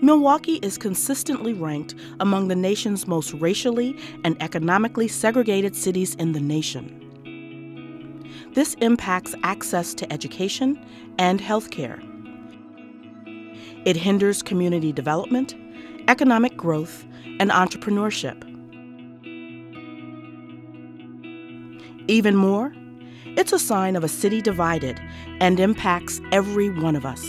Milwaukee is consistently ranked among the nation's most racially and economically segregated cities in the nation. This impacts access to education and healthcare. It hinders community development, economic growth, and entrepreneurship. Even more, it's a sign of a city divided and impacts every one of us.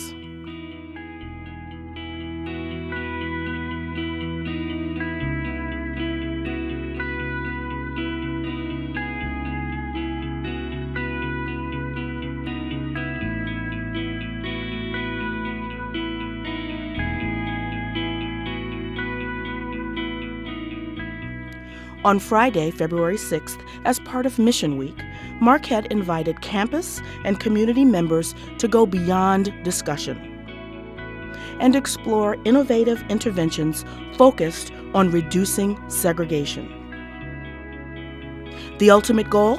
On Friday, February 6th, as part of Mission Week, Marquette invited campus and community members to go beyond discussion and explore innovative interventions focused on reducing segregation. The ultimate goal?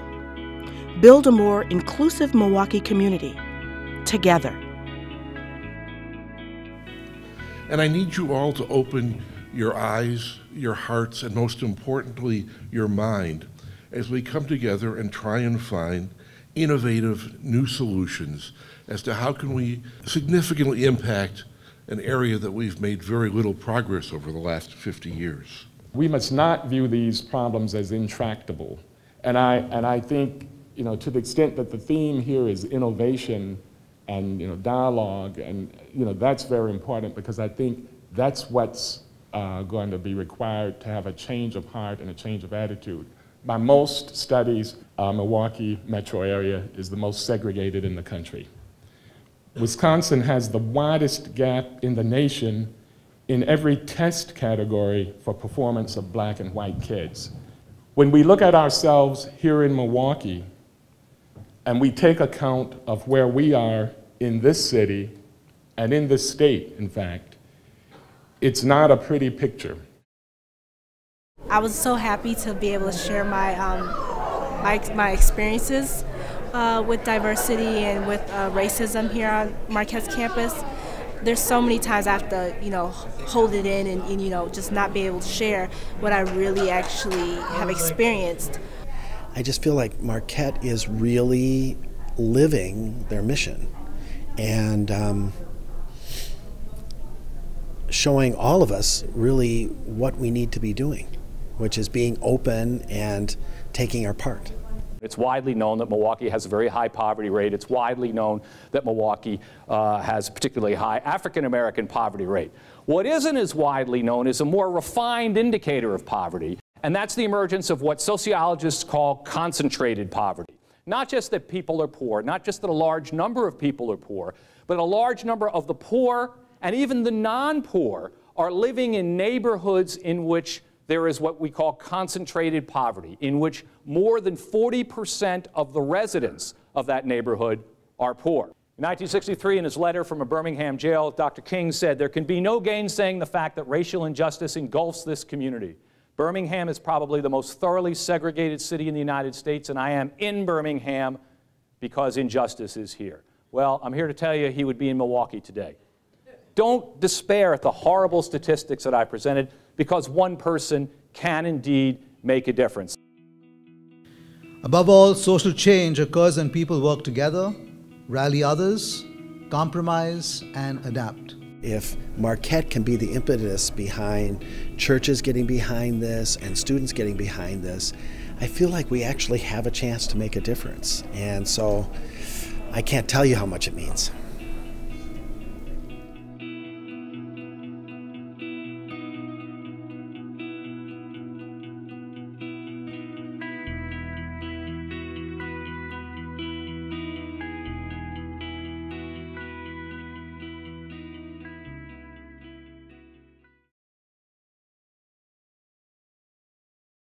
Build a more inclusive Milwaukee community together. And I need you all to open your eyes, your hearts, and most importantly, your mind, as we come together and try and find innovative new solutions as to how can we significantly impact an area that we've made very little progress over the last 50 years. We must not view these problems as intractable. And I think, to the extent that the theme here is innovation and, dialogue, and, that's very important, because I think that's what's going to be required to have a change of heart and a change of attitude. By most studies, Milwaukee metro area is the most segregated in the country. Wisconsin has the widest gap in the nation in every test category for performance of black and white kids. When we look at ourselves here in Milwaukee, and we take account of where we are in this city and in this state, in fact, it's not a pretty picture. I was so happy to be able to share my my experiences with diversity and with racism here on Marquette's campus. There's so many times I have to, hold it in and just not be able to share what I really actually have experienced. I just feel like Marquette is really living their mission and showing all of us really what we need to be doing, which is being open and taking our part. It's widely known that Milwaukee has a very high poverty rate. It's widely known that Milwaukee has a particularly high African-American poverty rate. What isn't as widely known is a more refined indicator of poverty, and that's the emergence of what sociologists call concentrated poverty. Not just that people are poor, not just that a large number of people are poor, but a large number of the poor and even the non-poor are living in neighborhoods in which there is what we call concentrated poverty, in which more than 40% of the residents of that neighborhood are poor. In 1963, in his letter from a Birmingham jail, Dr. King said, "There can be no gainsaying the fact that racial injustice engulfs this community. Birmingham is probably the most thoroughly segregated city in the United States, and I am in Birmingham because injustice is here." Well, I'm here to tell you he would be in Milwaukee today. Don't despair at the horrible statistics that I presented, because one person can indeed make a difference. Above all, social change occurs when people work together, rally others, compromise, and adapt. If Marquette can be the impetus behind churches getting behind this and students getting behind this, I feel like we actually have a chance to make a difference. And so I can't tell you how much it means.